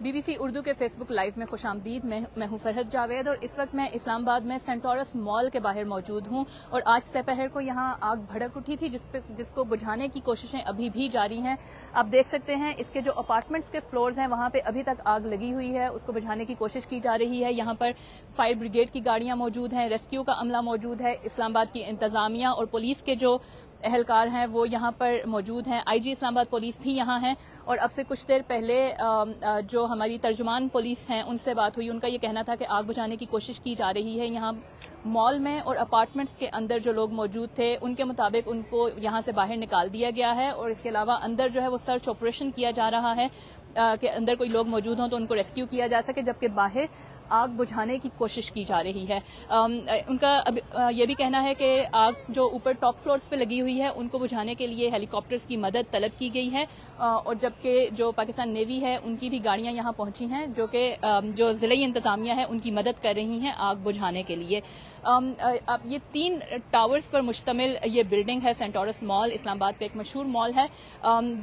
BBC Urdu کے face بک live میں خوش آمدید. میں ہوں فرحت جاوید اور اس وقت میں اسلام آباد میں سینٹورس مال کے باہر موجود ہوں اور آج سپہر کو یہاں آگ بھڑک اٹھی تھی جس کو بجھانے کی کوششیں ابھی بھی جاری ہیں. آپ دیکھ سکتے ہیں اس کے جو اپارٹمنٹس کے فلورز ہیں وہاں پہ ابھی تک آگ لگی ہوئی ہے, اس کو بجھانے کی کوشش کی جا رہی ہے. یہاں پر فائر بریگیڈ کی گاڑیاں موجود ہیں, ریسکیو کا عملہ موجود ہے, اسلام آباد کی انتظامیہ اور پولیس کے جو اہلکار ہیں وہ یہاں پر موجود ہیں. IG اسلام آباد پولیس بھی یہاں ہیں اور اب سے کچھ دیر پہلے جو ہماری ترجمان پولیس ہیں ان سے بات ہوئی. ان کا یہ کہنا تھا کہ آگ بجھانے کی کوشش کی جا رہی ہے. یہاں مال میں اور اپارٹمنٹس کے اندر جو لوگ موجود تھے ان کے مطابق ان کو یہاں سے باہر نکال دیا گیا ہے اور اس کے علاوہ اندر جو ہے وہ سرچ آپریشن کیا جا رہا ہے کہ اندر کوئی لوگ موجود ہوں تو ان کو ریسکیو کیا جا سکے, جبکہ باہر آگ بجھانے کی کوشش کی جا رہی ہے. ان کا یہ بھی کہنا ہے کہ آگ جو اوپر ٹاپ فلورز پہ لگی ہوئی ہے ان کو بجھانے کے لیے ہیلی کاپٹرز کی مدد طلب کی گئی ہے اور جبکہ جو پاکستان نیوی ہے ان کی بھی گاڑیاں یہاں پہنچی ہیں جو کہ جو ضلعی انتظامیہ ہے ان کی مدد کر رہی ہیں آگ بجھانے کے لیے. یہ 3 ٹاورز پر مشتمل یہ بلڈنگ ہے سینٹورس مال, اسلام آباد کا ایک مشہور مال ہے.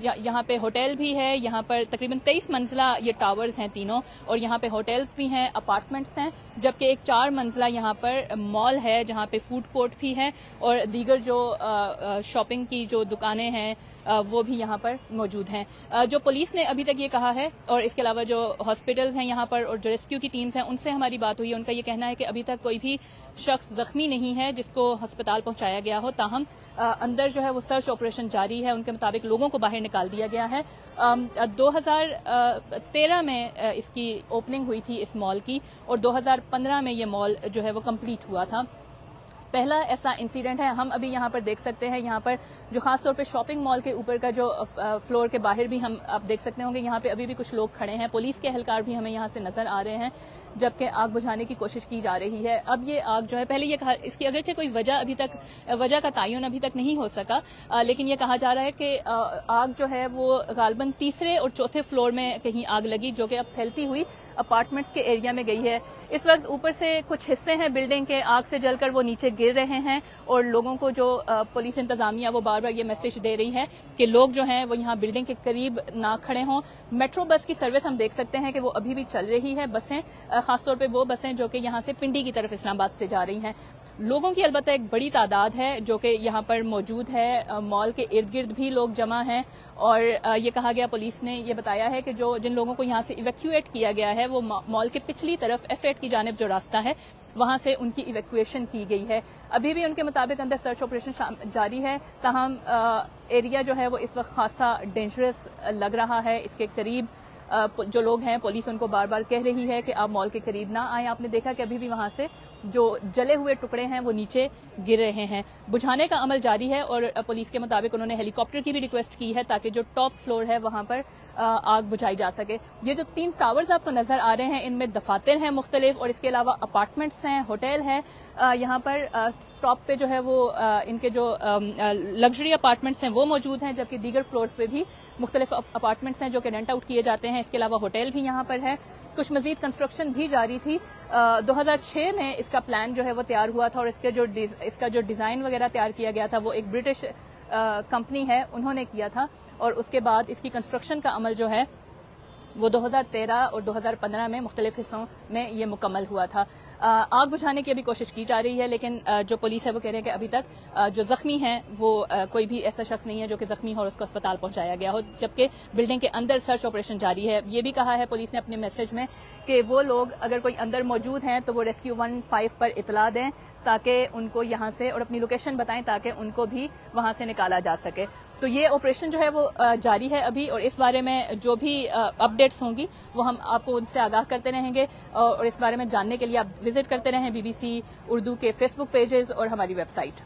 یہاں پہ ہوٹل بھی ہے, یہاں پر تقریباً 23 منزلہ یہ ٹاورز ہیں تینوں اور یہاں پہ ہوٹلز بھی ہیں, اپارٹمنٹس ہیں, جبکہ ایک 4 منزلہ یہاں پر مال ہے جہاں پہ فوڈ کورٹ بھی ہے اور دیگر جو شاپنگ کی جو دکانیں ہیں وہ بھی یہاں پر موجود ہیں. جو پولیس نے ابھی تک یہ کہا ہے اور اس کے علاوہ جو ہاسپٹلز ہیں یہاں پر اور جو ریسکیو کی ٹیمز ہیں ان سے ہماری بات ہوئی ہے, ان کا یہ کہنا ہے کہ ابھی تک کوئی بھی شخص زخمی نہیں ہے جس کو ہسپتال پہنچایا گیا ہو. تاہم اندر جو ہے وہ سرچ آپریشن جاری ہے. ان کے مطابق لوگوں کو باہر نکال دیا گیا ہے. 2013 میں اس کی اوپننگ ہوئی تھی اس مال کی اور 2015 میں یہ مال جو ہے وہ کمپلیٹ ہوا تھا. پہلا ایسا انسیڈنٹ ہے. ہم ابھی یہاں پر دیکھ سکتے ہیں, یہاں پر جو خاص طور پہ شاپنگ مال کے اوپر کا جو فلور کے باہر بھی ہم آپ دیکھ سکتے ہوں گے, یہاں پہ ابھی بھی کچھ لوگ کھڑے ہیں. پولیس کے اہلکار بھی ہمیں یہاں سے نظر آ رہے ہیں جبکہ آگ بجھانے کی کوشش کی جا رہی ہے. اب یہ آگ جو ہے پہلے یہ کہا اس کی اگرچہ کوئی وجہ کا تعین ابھی تک نہیں ہو سکا, لیکن یہ کہا جا رہا ہے کہ آگ جو ہے وہ غالباً 3 اور 4 فلور میں کہیں آگ لگی جو کہ اب پھیلتی ہوئی اپارٹمنٹس کے ایریا میں گئی ہے. اس وقت اوپر سے کچھ حصے ہیں بلڈنگ کے آگ سے جل کر وہ نیچے گر رہے ہیں اور لوگوں کو جو پولیس انتظامیہ وہ بار بار یہ میسج دے رہی ہے کہ لوگ جو ہیں وہ یہاں بلڈنگ کے قریب نہ کھڑے ہوں. میٹرو بس کی سروس ہم دیکھ سکتے ہیں کہ وہ ابھی بھی چل رہی ہے, بسیں خاص طور پہ وہ بسیں جو کہ یہاں سے پنڈی کی طرف اسلام آباد سے جا رہی ہیں. لوگوں کی البتہ ایک بڑی تعداد ہے جو کہ یہاں پر موجود ہے. مال کے ارد گرد بھی لوگ جمع ہیں اور یہ کہا گیا, پولیس نے یہ بتایا ہے کہ جن لوگوں کو یہاں سے ایویکویٹ کیا گیا ہے وہ مال کے پچھلی طرف F8 کی جانب جو راستہ ہے وہاں سے ان کی ایویکویشن کی گئی ہے. ابھی بھی ان کے مطابق اندر سرچ آپریشن جاری ہے. تاہم ایریا جو ہے وہ اس وقت خاصا ڈینجرس لگ رہا ہے. اس کے قریب جو لوگ ہیں پولیس ان کو بار بار کہہ رہی ہے کہ آپ مال کے قریب نہ آئیں. آپ نے دیکھا کہ ابھی بھی وہاں سے جو جلے ہوئے ٹکڑے ہیں وہ نیچے گر رہے ہیں. بجھانے کا عمل جاری ہے اور پولیس کے مطابق انہوں نے ہیلی کاپٹر کی بھی ریکویسٹ کی ہے تاکہ جو ٹاپ فلور ہے وہاں پر آگ بجھائی جا سکے. یہ جو 3 ٹاورز آپ کو نظر آ رہے ہیں ان میں دفاتر ہیں مختلف اور اس کے علاوہ اپارٹمنٹس ہیں, ہوٹل ہے. یہاں پر ٹاپ پہ جو ہے وہ ان کے جو لگژری اپارٹمنٹس ہیں وہ موجود ہیں, جبکہ دیگر فلورز پہ بھی مختلف اپارٹمنٹس ہیں جو کہ رینٹ آؤٹ کیے جاتے ہیں. اس کے علاوہ ہوٹل بھی یہاں پر ہے. کچھ مزید کنسٹرکشن بھی جاری تھی. 2006 میں اس کا پلان جو ہے وہ تیار ہوا تھا اور اس کا جو ڈیزائن وغیرہ تیار کیا گیا تھا وہ ایک برٹش کمپنی ہے انہوں نے کیا تھا اور اس کے بعد اس کی کنسٹرکشن کا عمل جو ہے وہ 2013 اور 2015 میں مختلف حصوں میں یہ مکمل ہوا تھا. آگ بجھانے کی ابھی کوشش کی جا رہی ہے لیکن جو پولیس ہے وہ کہہ رہے ہیں کہ ابھی تک جو زخمی ہیں وہ کوئی بھی ایسا شخص نہیں ہے جو کہ زخمی ہو اور اس کو اسپتال پہنچایا گیا ہو, جبکہ بلڈنگ کے اندر سرچ آپریشن جاری ہے. یہ بھی کہا ہے پولیس نے اپنے میسج میں کہ وہ لوگ اگر کوئی اندر موجود ہیں تو وہ ریسکیو 15 پر اطلاع دیں تاکہ ان کو یہاں سے اور اپنی لوکیشن بتائیں تاکہ ان کو بھی وہاں سے نکالا جا سکے. تو یہ آپریشن جو ہے وہ جاری ہے ابھی اور اس بارے میں جو بھی اپڈیٹس ہوں گی وہ ہم آپ کو ان سے آگاہ کرتے رہیں گے اور اس بارے میں جاننے کے لیے آپ وزٹ کرتے رہیں BBC اردو کے فیس بک پیجز اور ہماری ویب سائٹ.